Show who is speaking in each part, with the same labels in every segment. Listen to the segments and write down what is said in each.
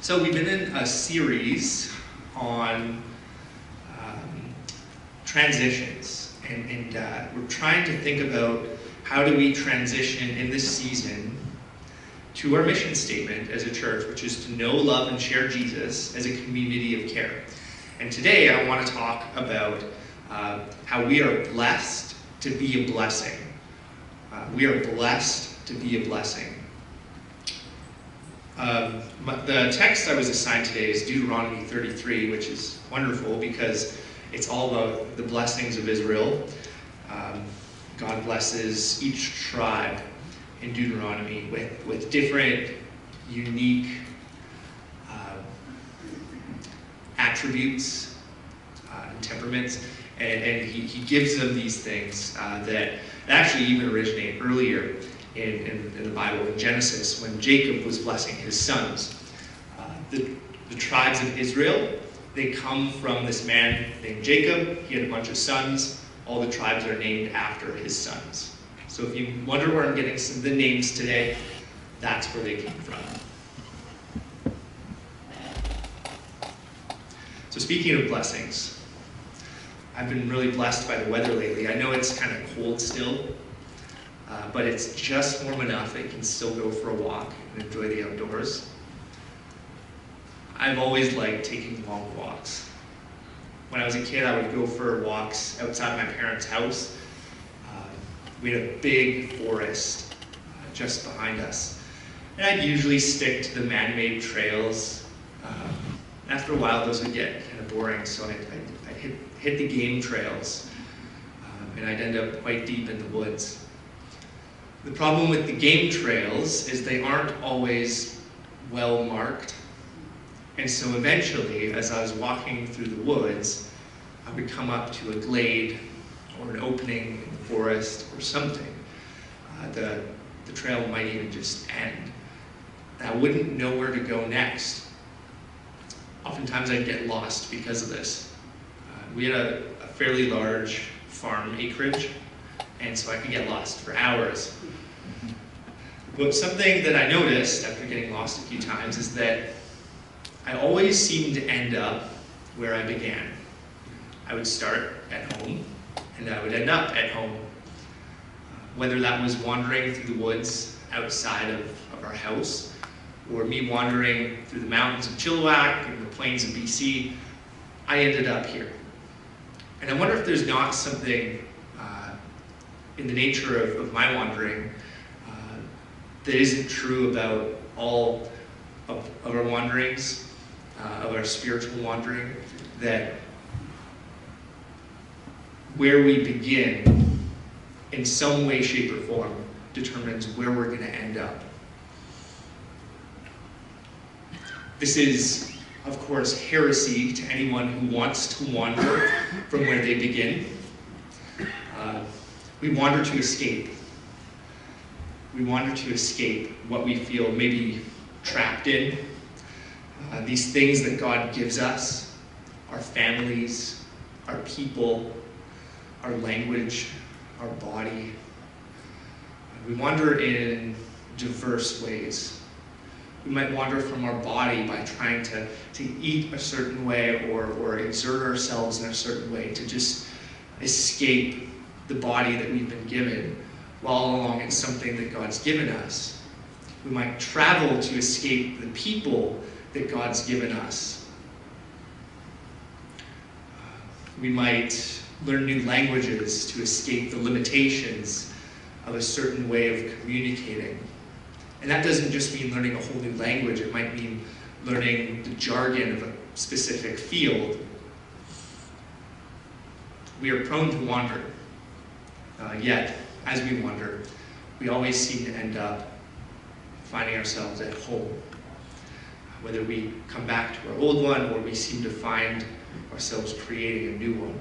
Speaker 1: So we've been in a series on transitions, and we're trying to think about how do we transition in this season to our mission statement as a church, which is to know, love, and share Jesus as a community of care. And today I want to talk about how we are blessed to be a blessing. We are blessed to be a blessing. The text I was assigned today is Deuteronomy 33, which is wonderful because it's all about the blessings of Israel. God blesses each tribe in Deuteronomy with different, unique attributes and temperaments, and he gives them these things that actually even originate earlier in the Bible, in Genesis, when Jacob was blessing his sons. The tribes of Israel, they come from this man named Jacob. He had a bunch of sons. All the tribes are named after his sons. So if you wonder where I'm getting some of the names today, that's where they came from. So speaking of blessings, I've been really blessed by the weather lately. I know it's kind of cold still, but it's just warm enough that you can still go for a walk and enjoy the outdoors. I've always liked taking long walks. When I was a kid, I would go for walks outside my parents' house. We had a big forest just behind us. And I'd usually stick to the man-made trails. After a while, those would get kind of boring, so I'd hit the game trails, and I'd end up quite deep in the woods. The problem with the game trails is they aren't always well marked. And so eventually, as I was walking through the woods, I would come up to a glade or an opening in the forest or something. The trail might even just end. And I wouldn't know where to go next. Oftentimes I'd get lost because of this. We had a fairly large farm acreage, and so I could get lost for hours. But something that I noticed after getting lost a few times is that I always seemed to end up where I began. I would start at home, and I would end up at home. Whether that was wandering through the woods outside of our house, or me wandering through the mountains of Chilliwack and the plains of BC, I ended up here. And I wonder if there's not something in the nature of my wandering that isn't true about all of our wanderings, of our spiritual wandering, that where we begin in some way, shape, or form determines where we're going to end up. This is, of course, heresy to anyone who wants to wander from where they begin. We wander to escape. We wander to escape what we feel maybe trapped in. These things that God gives us, our families, our people, our language, our body. We wander in diverse ways. We might wander from our body by trying to eat a certain way or exert ourselves in a certain way to just escape the body that we've been given, while all along it's something that God's given us. We might travel to escape the people that God's given us. We might learn new languages to escape the limitations of a certain way of communicating. And that doesn't just mean learning a whole new language. It might mean learning the jargon of a specific field. We are prone to wander. Yet, as we wander, we always seem to end up finding ourselves at home. Whether we come back to our old one or we seem to find ourselves creating a new one.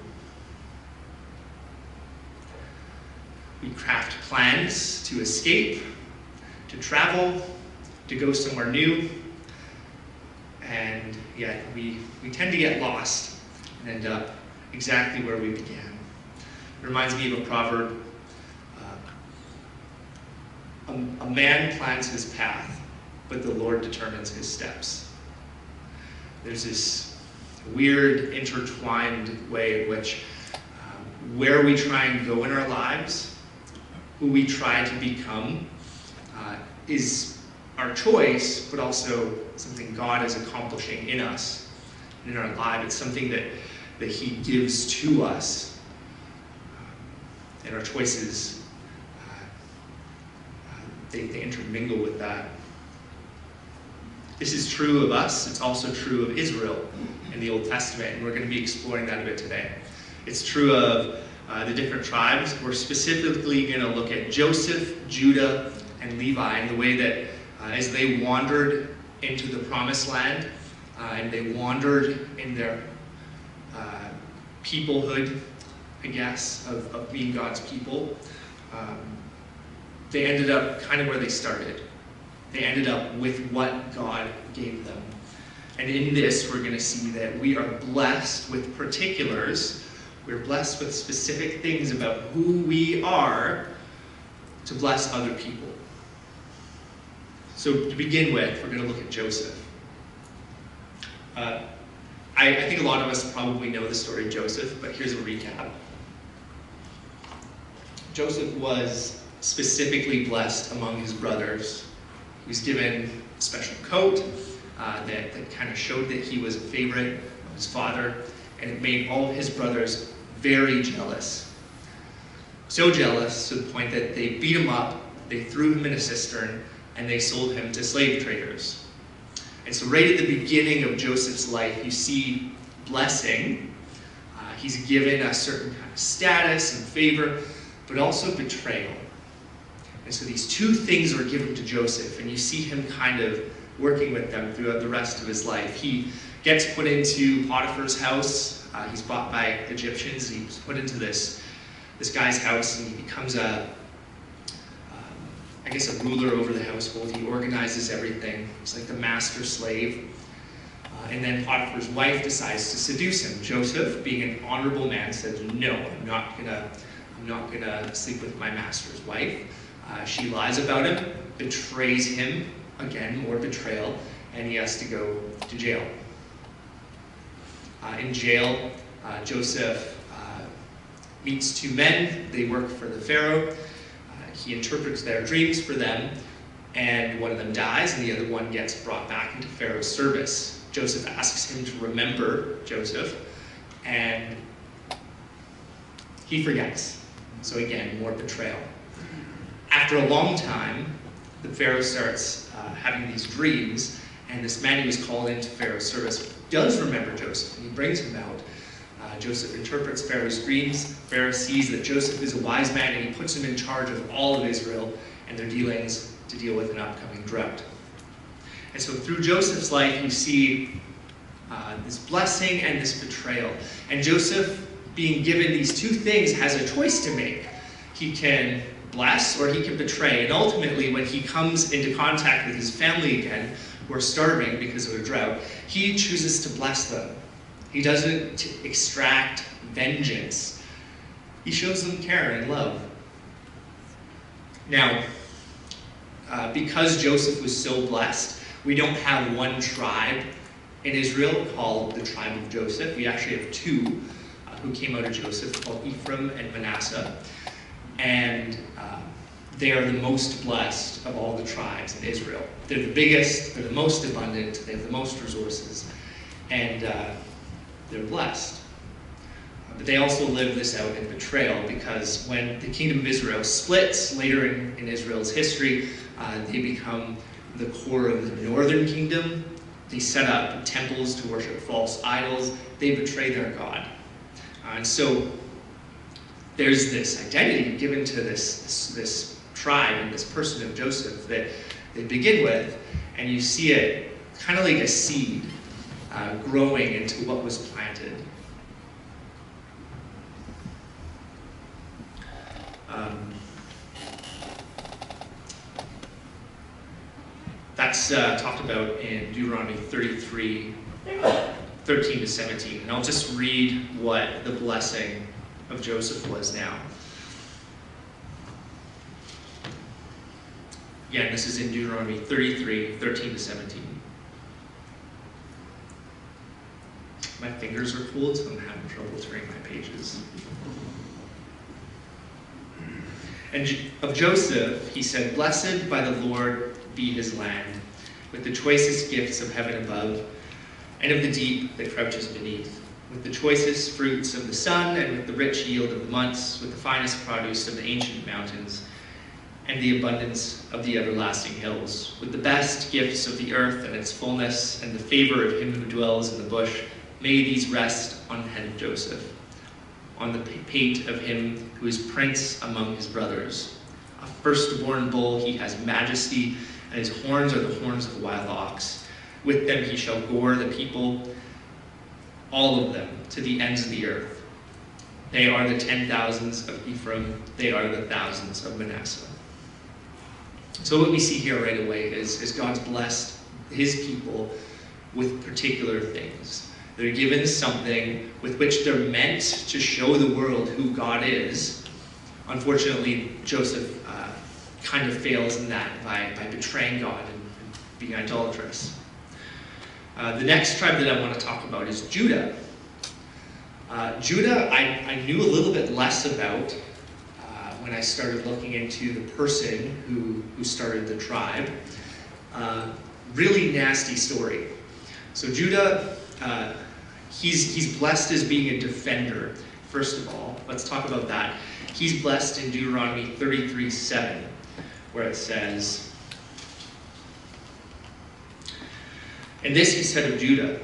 Speaker 1: We craft plans to escape, to travel, to go somewhere new, and yet we tend to get lost and end up exactly where we began. It reminds me of a proverb. A man plans his path, but the Lord determines his steps. There's this weird, intertwined way in which where we try and go in our lives, who we try to become, is our choice, but also something God is accomplishing in us, in our life. It's something that he gives to us, and our choices, they intermingle with that. This is true of us. It's also true of Israel in the Old Testament, and we're going to be exploring that a bit today. It's true of the different tribes. We're specifically going to look at Joseph, Judah, and Levi, and the way that as they wandered into the Promised Land, and they wandered in their peoplehood, I guess, of being God's people, they ended up kind of where they started. They ended up with what God gave them. And in this, we're going to see that we are blessed with particulars. We're blessed with specific things about who we are to bless other people. So to begin with, we're going to look at Joseph. I think a lot of us probably know the story of Joseph, but here's a recap. Joseph was specifically blessed among his brothers. He was given a special coat that kind of showed that he was a favorite of his father, and it made all of his brothers very jealous. So jealous to the point that they beat him up, they threw him in a cistern, and they sold him to slave traders. And so right at the beginning of Joseph's life, you see blessing. He's given a certain kind of status and favor, but also betrayal. And so these two things were given to Joseph, and you see him kind of working with them throughout the rest of his life. He gets put into Potiphar's house. He's bought by Egyptians. He's put into this guy's house, and he becomes a ruler over the household. He organizes everything. He's like the master slave. And then Potiphar's wife decides to seduce him. Joseph, being an honorable man, says, "No, I'm not gonna sleep with my master's wife." She lies about him, betrays him, again, more betrayal, and he has to go to jail. In jail, Joseph meets two men. They work for the Pharaoh. He interprets their dreams for them, and one of them dies, and the other one gets brought back into Pharaoh's service. Joseph asks him to remember Joseph, and he forgets. So again, more betrayal. After a long time, the Pharaoh starts having these dreams, and this man who was called into Pharaoh's service does remember Joseph, and he brings him out. Joseph interprets Pharaoh's dreams. Pharaoh sees that Joseph is a wise man, and he puts him in charge of all of Israel and their dealings to deal with an upcoming drought. And so through Joseph's life, you see this blessing and this betrayal. And Joseph, being given these two things, has a choice to make. He can bless or he can betray. And ultimately, when he comes into contact with his family again, who are starving because of a drought, he chooses to bless them. He doesn't extract vengeance. He shows them care and love. Now, because Joseph was so blessed, we don't have one tribe in Israel called the tribe of Joseph. We actually have two who came out of Joseph, called Ephraim and Manasseh. And they are the most blessed of all the tribes in Israel. They're the biggest, they're the most abundant, they have the most resources, and they're blessed. But they also live this out in betrayal, because when the kingdom of Israel splits later in Israel's history, they become the core of the northern kingdom. They set up temples to worship false idols. They betray their God. And so there's this identity given to this tribe and this person of Joseph that they begin with, and you see it kind of like a seed growing into what was planted. That's talked about in Deuteronomy 33, 13 to 17. And I'll just read what the blessing of Joseph was now. Again, this is in Deuteronomy 33, 13 to 17. My fingers are cold, so I'm having trouble turning my pages. And of Joseph, he said, "Blessed by the Lord be his land, with the choicest gifts of heaven above, and of the deep that crouches beneath, with the choicest fruits of the sun, and with the rich yield of the months, with the finest produce of the ancient mountains, and the abundance of the everlasting hills, with the best gifts of the earth and its fullness, and the favor of him who dwells in the bush. May these rest on the head of Joseph, on the pate of him who is prince among his brothers. A firstborn bull, he has majesty, and his horns are the horns of a wild ox. With them he shall gore the people, all of them, to the ends of the earth. They are the 10,000s of Ephraim, they are the thousands of Manasseh." So what we see here right away is God's blessed his people with particular things. They're given something with which they're meant to show the world who God is. Unfortunately, Joseph kind of fails in that by betraying God and being idolatrous. The next tribe that I want to talk about is Judah. Judah, I knew a little bit less about when I started looking into the person who started the tribe. Really nasty story. So Judah, he's blessed as being a defender. First of all, let's talk about that. He's blessed in Deuteronomy 33:7, where it says, "And this he said of Judah,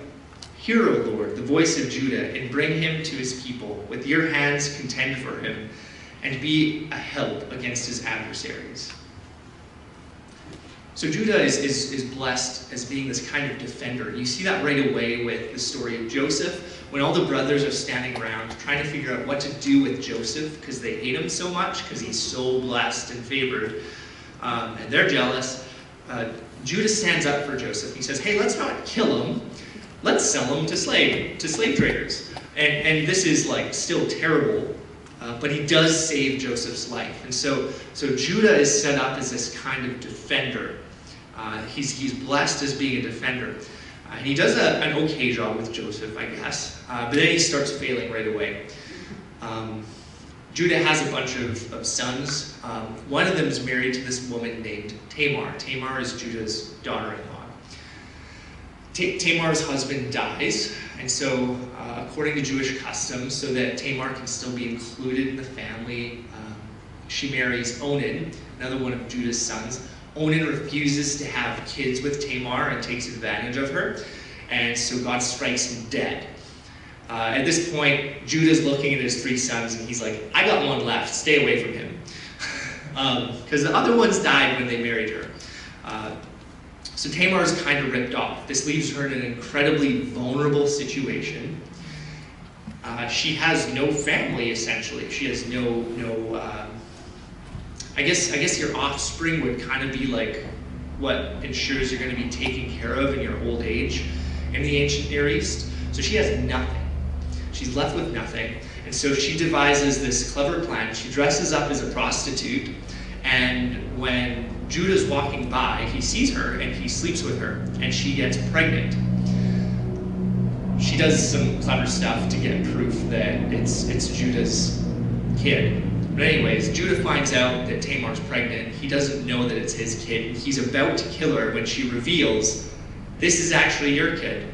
Speaker 1: Hear, O Lord, the voice of Judah, and bring him to his people. With your hands contend for him, and be a help against his adversaries." So Judah is blessed as being this kind of defender. You see that right away with the story of Joseph, when all the brothers are standing around trying to figure out what to do with Joseph because they hate him so much because he's so blessed and favored, and they're jealous. Judah stands up for Joseph. He says, "Hey, let's not kill him. Let's sell him to slave traders." And this is like still terrible, but he does save Joseph's life. And so Judah is set up as this kind of defender. He's blessed as being a defender. And he does an okay job with Joseph, I guess. But then he starts failing right away. Judah has a bunch of sons. One of them is married to this woman named Tamar. Tamar is Judah's daughter-in-law. Tamar's husband dies, and so according to Jewish customs, so that Tamar can still be included in the family, she marries Onan, another one of Judah's sons. Onan refuses to have kids with Tamar and takes advantage of her, and so God strikes him dead. At this point, Judah's looking at his three sons, and he's like, "I got one left, stay away from him." Because the other ones died when they married her. So Tamar is kind of ripped off. This leaves her in an incredibly vulnerable situation. She has no family, essentially. She has no. I guess your offspring would kind of be like what ensures you're going to be taken care of in your old age in the ancient Near East. So she has nothing. She's left with nothing. And so she devises this clever plan. She dresses up as a prostitute, and when Judah's walking by, he sees her and he sleeps with her, and she gets pregnant. She does some clever stuff to get proof that it's Judah's kid. But anyways, Judah finds out that Tamar's pregnant. He doesn't know that it's his kid. He's about to kill her when she reveals, "This is actually your kid."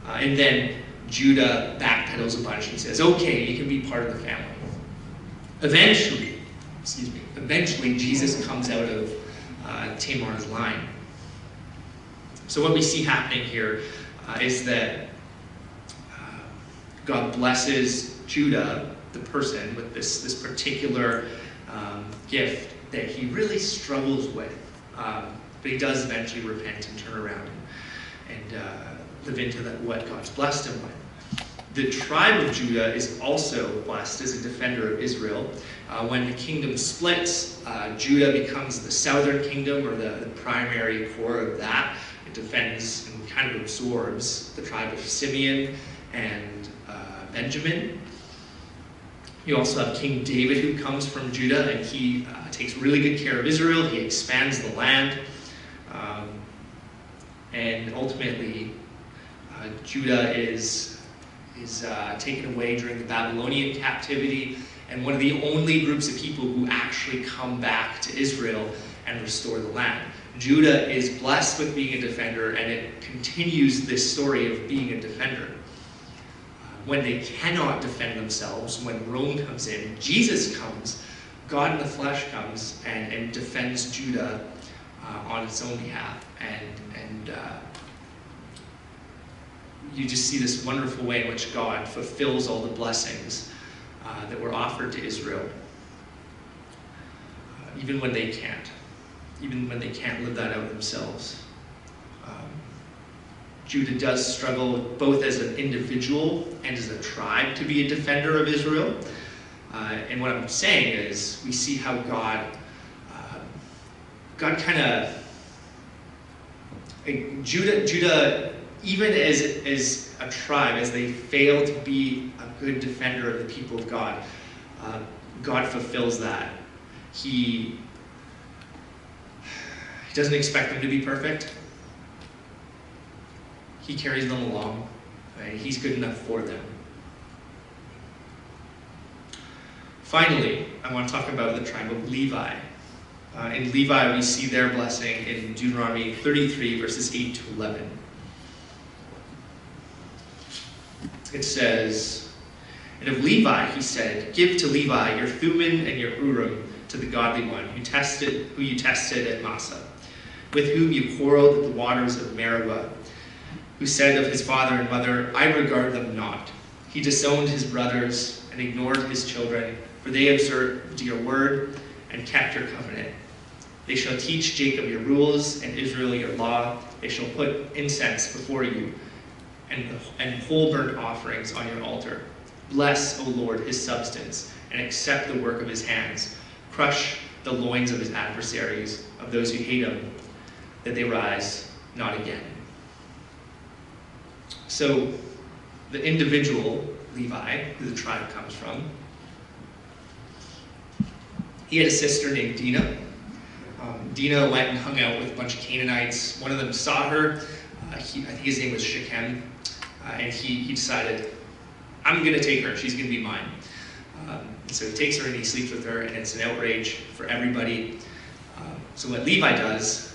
Speaker 1: And then Judah backpedals a bunch and says, "Okay, you can be part of the family." Eventually, Jesus comes out of Tamar's line. So what we see happening here is that God blesses Judah, the person, with this particular gift that he really struggles with. But he does eventually repent and turn around and live into what God's blessed him with. The tribe of Judah is also blessed as a defender of Israel. When the kingdom splits, Judah becomes the southern kingdom, or the primary core of that. It defends and kind of absorbs the tribe of Simeon and Benjamin. You also have King David, who comes from Judah, and he takes really good care of Israel. He expands the land. And ultimately, Judah is taken away during the Babylonian captivity, and one of the only groups of people who actually come back to Israel and restore the land. Judah is blessed with being a defender, and it continues this story of being a defender. When they cannot defend themselves, when Rome comes in, Jesus comes, God in the flesh comes and defends Judah on its own behalf. And you just see this wonderful way in which God fulfills all the blessings that were offered to Israel, even when they can't live that out themselves. Judah does struggle both as an individual and as a tribe to be a defender of Israel. And what I'm saying is, we see how God kind of, Judah, even as a tribe, as they fail to be a good defender of the people of God, God fulfills that. He doesn't expect them to be perfect. He carries them along. Right? He's good enough for them. Finally, I want to talk about the tribe of Levi. In Levi, we see their blessing in Deuteronomy 33, verses 8 to 11. It says, "And of Levi he said, 'Give to Levi your Thummim and your Urim to the godly one who you tested at Massah, with whom you quarreled at the waters of Meribah, who said of his father and mother, I regard them not. He disowned his brothers and ignored his children, for they observed your word and kept your covenant. They shall teach Jacob your rules and Israel your law. They shall put incense before you and whole burnt offerings on your altar. Bless, O Lord, his substance, and accept the work of his hands. Crush the loins of his adversaries, of those who hate him, that they rise not again.'" So, the individual, Levi, who the tribe comes from, he had a sister named Dinah. Dinah went and hung out with a bunch of Canaanites. One of them saw her. I think his name was Shechem. And he decided, I'm going to take her. She's going to be mine. So he takes her and he sleeps with her, and it's an outrage for everybody. So what Levi does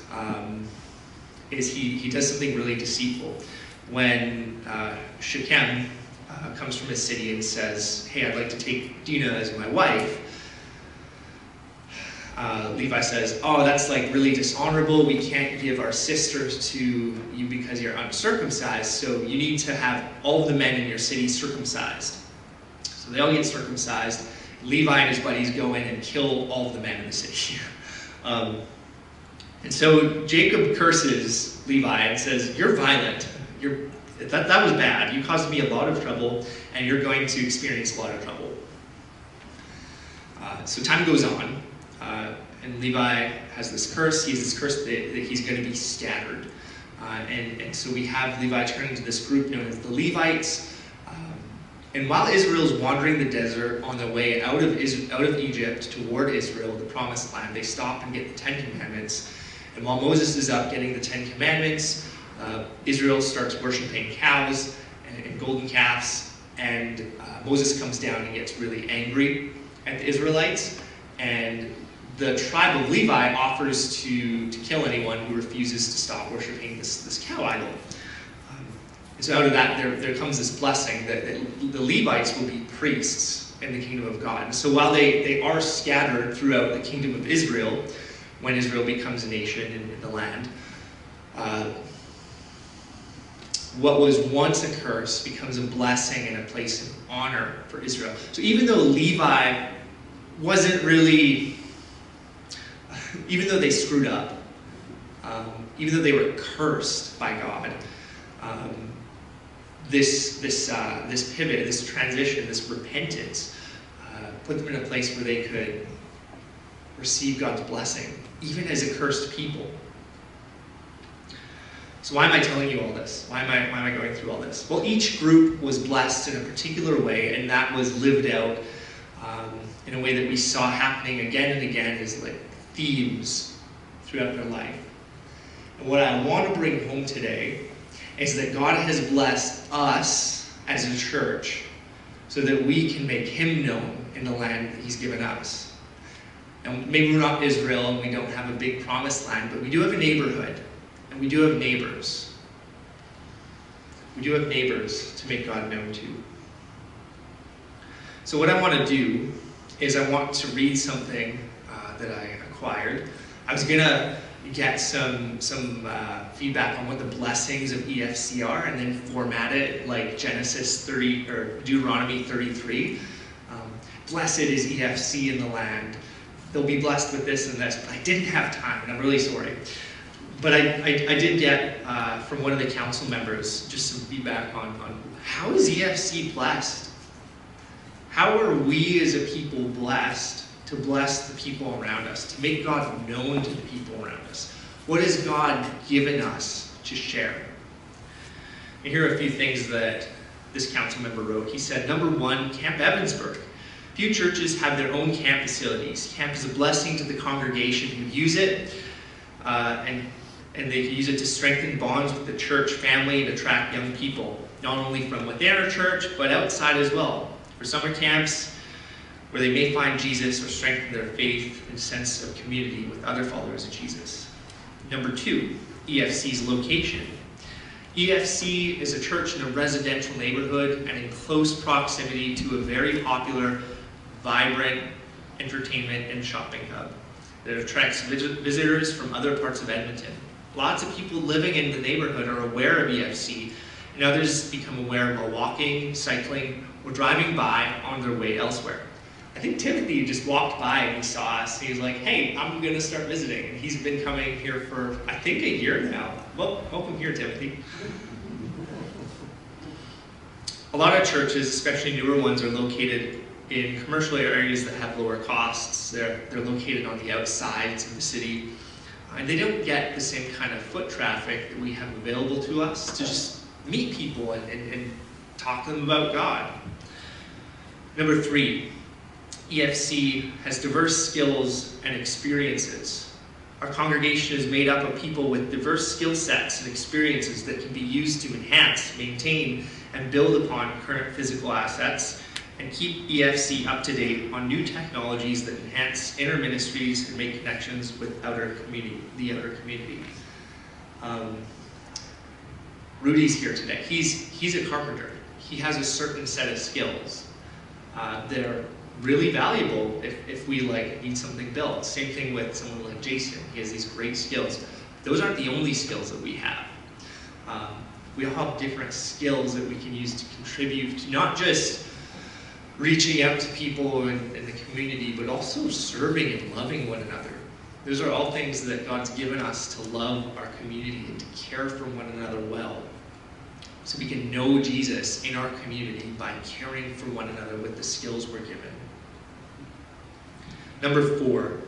Speaker 1: is he does something really deceitful. When Shechem comes from his city and says, hey, I'd like to take Dinah as my wife, Levi says, oh, that's like really dishonorable. We can't give our sisters to you because you're uncircumcised, so you need to have all of the men in your city circumcised. So they all get circumcised. Levi and his buddies go in and kill all of the men in the city. And so Jacob curses Levi and says, you're violent. That was bad. You caused me a lot of trouble, and you're going to experience a lot of trouble. So time goes on. And Levi has this curse. He has this curse that he's going to be scattered. And so we have Levi turn into this group known as the Levites. And while Israel's wandering the desert on their way out of Egypt toward Israel, the promised land, they stop and get the 10 Commandments. And while Moses is up getting the 10 Commandments, Israel starts worshiping cows and golden calves. And Moses comes down and gets really angry at the Israelites. And the tribe of Levi offers to kill anyone who refuses to stop worshiping this cow idol. And so out of that, there comes this blessing that the Levites will be priests in the kingdom of God. And so while they are scattered throughout the kingdom of Israel, when Israel becomes a nation in the land, what was once a curse becomes a blessing and a place of honor for Israel. So even though Levi wasn't really, even though they screwed up, even though they were cursed by God, this pivot, this transition, this repentance, put them in a place where they could receive God's blessing, even as a cursed people. So why am I telling you all this? Why am I going through all this? Well, each group was blessed in a particular way, and that was lived out in a way that we saw happening again and again as like themes throughout their life. And what I want to bring home today is that God has blessed us as a church so that we can make him known in the land that he's given us. And maybe we're not Israel and we don't have a big promised land, but we do have a neighborhood and we do have neighbors. We do have neighbors to make God known to. So what I want to do is I want to read something that I acquired. I was going to get some feedback on what the blessings of EFC are and then format it like Genesis 30 or Deuteronomy 33. Blessed is EFC in the land. They'll be blessed with this and this. But I didn't have time, and I'm really sorry. But I did get from one of the council members just some feedback on how is EFC blessed? How are we as a people blessed to bless the people around us, to make God known to the people around us? What has God given us to share? And here are a few things that this council member wrote. He said, number one, Camp Evansburg. Few churches have their own camp facilities. Camp is a blessing to the congregation who use it, and they use it to strengthen bonds with the church family and attract young people, not only from within our church, but outside as well. For summer camps, where they may find Jesus or strengthen their faith and sense of community with other followers of Jesus. Number two, EFC's location. EFC is a church in a residential neighborhood and in close proximity to a very popular, vibrant entertainment and shopping hub that attracts visitors from other parts of Edmonton. Lots of people living in the neighborhood are aware of EFC, and others become aware while walking, cycling, or driving by on their way elsewhere. I think Timothy just walked by and he saw us. He was like, hey, I'm going to start visiting. And he's been coming here for, I think, a year now. Well, welcome here, Timothy. A lot of churches, especially newer ones, are located in commercial areas that have lower costs. They're located on the outsides of the city. And they don't get the same kind of foot traffic that we have available to us to just meet people and talk to them about God. Number three, EFC has diverse skills and experiences. Our congregation is made up of people with diverse skill sets and experiences that can be used to enhance, maintain, and build upon current physical assets and keep EFC up to date on new technologies that enhance inner ministries and make connections with the outer community. Rudy's here today. He's a carpenter. He has a certain set of skills. They're really valuable if we need something built. Same thing with someone like Jason. He has these great skills. Those aren't the only skills that we have. We all have different skills that we can use to contribute to not just reaching out to people in the community, but also serving and loving one another. Those are all things that God's given us to love our community and to care for one another well. So we can know Jesus in our community by caring for one another with the skills we're given. Number four,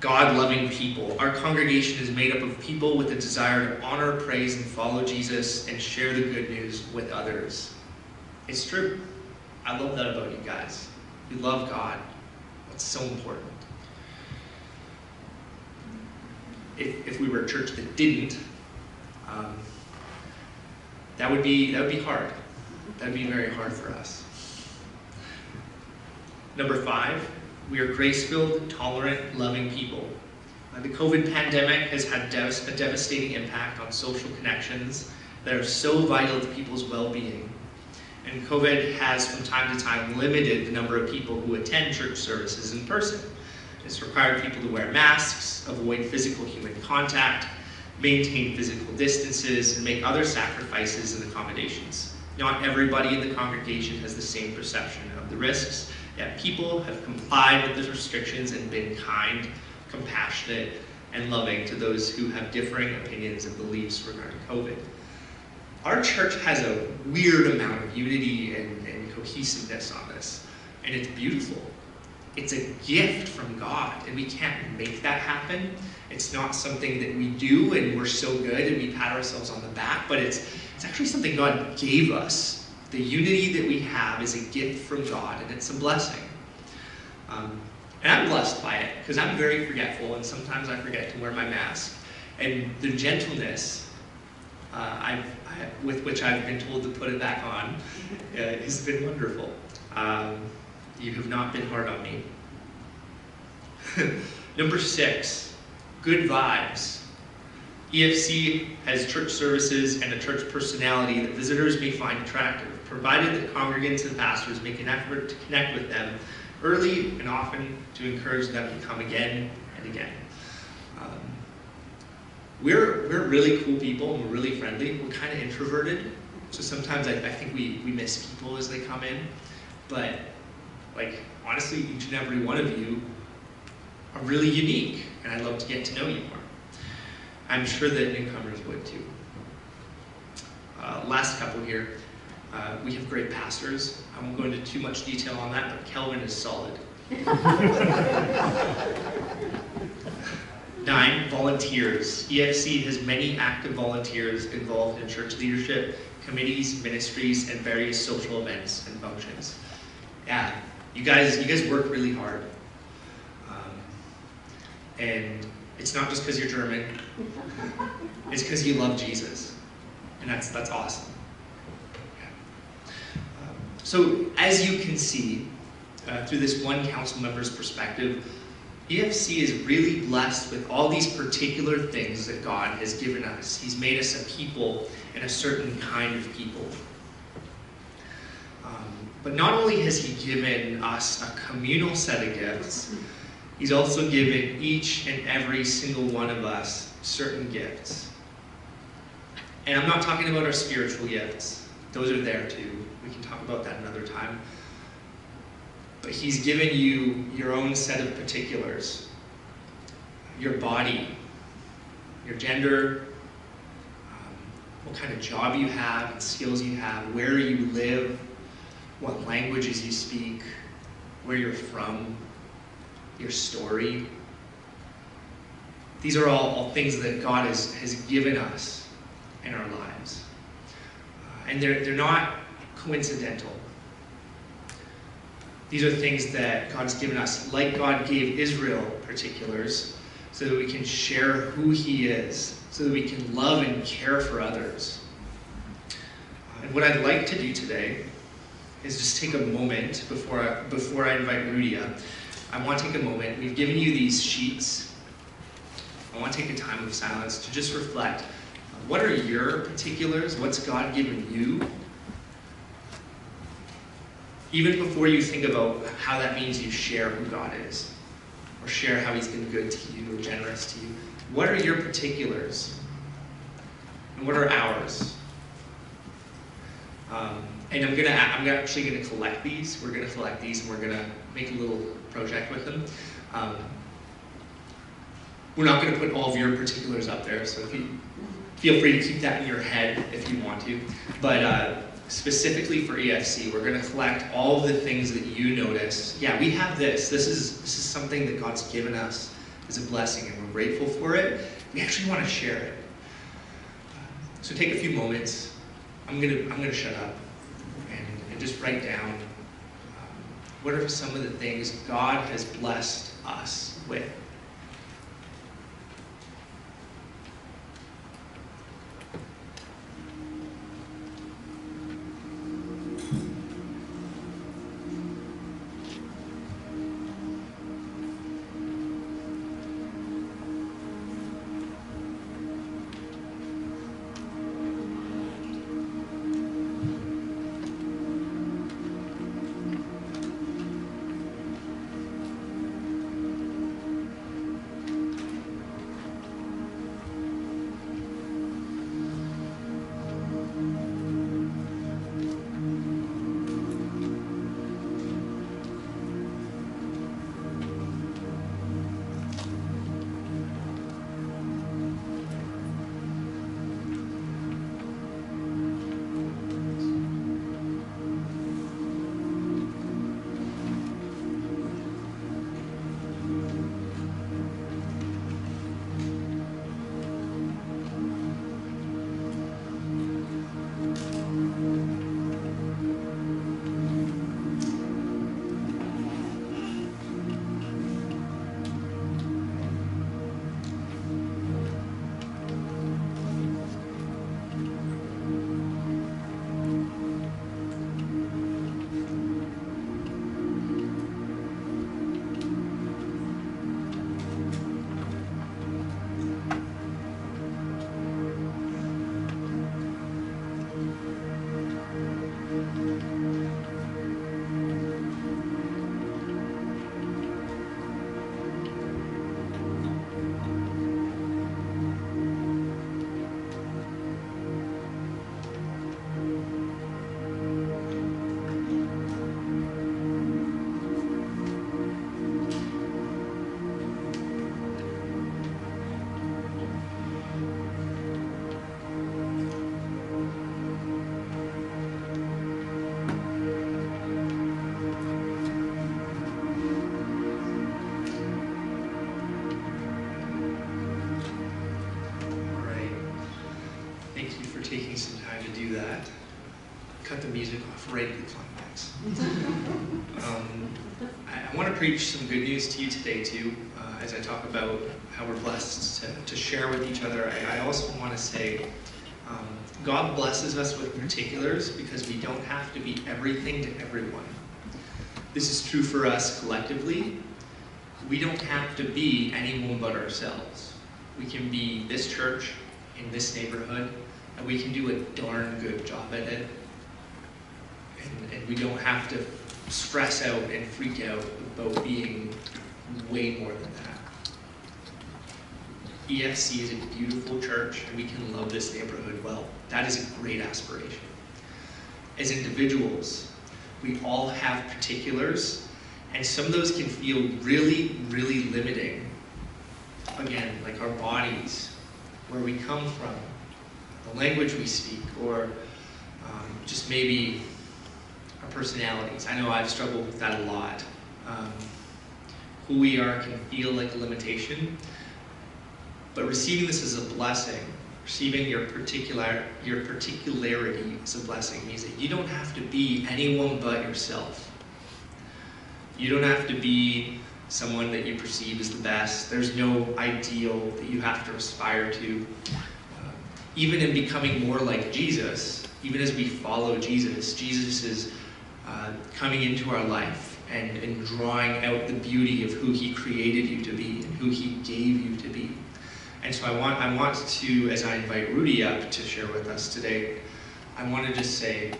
Speaker 1: God-loving people. Our congregation is made up of people with a desire to honor, praise, and follow Jesus and share the good news with others. It's true. I love that about you guys. You love God. That's so important. If we were a church that didn't, that would be hard. That would be very hard for us. Number five, we are grace-filled, tolerant, loving people. The COVID pandemic has had a devastating impact on social connections that are so vital to people's well-being. And COVID has, from time to time, limited the number of people who attend church services in person. It's required people to wear masks, avoid physical human contact, maintain physical distances, and make other sacrifices and accommodations. Not everybody in the congregation has the same perception of the risks, yet people have complied with the restrictions and been kind, compassionate, and loving to those who have differing opinions and beliefs regarding COVID. Our church has a weird amount of unity and cohesiveness on this, and it's beautiful. It's a gift from God, and we can't make that happen. It's not something that we do and we're so good and we pat ourselves on the back, but it's actually something God gave us. The unity that we have is a gift from God, and it's a blessing. And I'm blessed by it, because I'm very forgetful, and sometimes I forget to wear my mask. And the gentleness with which I've been told to put it back on has been wonderful. You have not been hard on me. Number 6, good vibes. EFC has church services and a church personality that visitors may find attractive, provided that congregants and pastors make an effort to connect with them early and often to encourage them to come again and again. We're really cool people, and we're really friendly. We're kind of introverted, so sometimes I think we miss people as they come in. But honestly, each and every one of you are really unique, and I'd love to get to know you more. I'm sure that newcomers would too. Last couple here. We have great pastors. I won't go into too much detail on that, but Kelvin is solid. 9, volunteers. EFC has many active volunteers involved in church leadership, committees, ministries, and various social events and functions. Yeah, you guys work really hard. And it's not just because you're German. It's because you love Jesus. And that's awesome. So as you can see, through this one council member's perspective, EFC is really blessed with all these particular things that God has given us. He's made us a people and a certain kind of people. But not only has he given us a communal set of gifts, he's also given each and every single one of us certain gifts. And I'm not talking about our spiritual gifts. Those are there too. We can talk about that another time. But he's given you your own set of particulars. Your body, your gender, what kind of job you have and skills you have, where you live, what languages you speak, where you're from, your story. These are all things that God has given us in our lives. And they're not coincidental. These are things that God's given us, like God gave Israel particulars, so that we can share who he is, so that we can love and care for others. And what I'd like to do today is just take a moment before I invite Rudy up. I want to take a moment. We've given you these sheets. I want to take a time of silence to just reflect. What are your particulars? What's God given you? Even before you think about how that means you share who God is, or share how he's been good to you or generous to you, what are your particulars? And what are ours? And I'm actually going to collect these. We're going to collect these, and we're going to make a little project with them. We're not going to put all of your particulars up there, so if you feel free to keep that in your head if you want to. But specifically for EFC, we're going to collect all of the things that you notice. Yeah, we have this. This is something that God's given us as a blessing, and we're grateful for it. We actually want to share it. So take a few moments. I'm gonna shut up and just write down what are some of the things God has blessed us with. taking some time to do that. Cut the music off right at the climax. I want to preach some good news to you today too, as I talk about how we're blessed to share with each other. I also want to say God blesses us with particulars because we don't have to be everything to everyone. This is true for us collectively. We don't have to be anyone but ourselves. We can be this church in this neighborhood, and we can do a darn good job at it. And we don't have to stress out and freak out about being way more than that. EFC is a beautiful church, and we can love this neighborhood well. That is a great aspiration. As individuals, we all have particulars, and some of those can feel really, really limiting. Again, like our bodies, where we come from, the language we speak, or just maybe our personalities. I know I've struggled with that a lot. Who we are can feel like a limitation, but receiving this as a blessing, receiving your particularity as a blessing means that you don't have to be anyone but yourself. You don't have to be someone that you perceive as the best. There's no ideal that you have to aspire to. Even in becoming more like Jesus, even as we follow Jesus, Jesus is coming into our life and drawing out the beauty of who he created you to be and who he gave you to be. And so I want to, as I invite Rudy up to share with us today, I want to just say,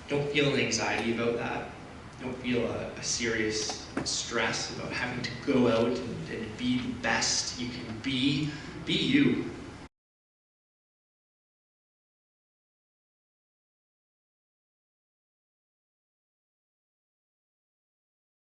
Speaker 1: don't feel an anxiety about that. Don't feel a serious stress about having to go out and be the best you can be. Be you.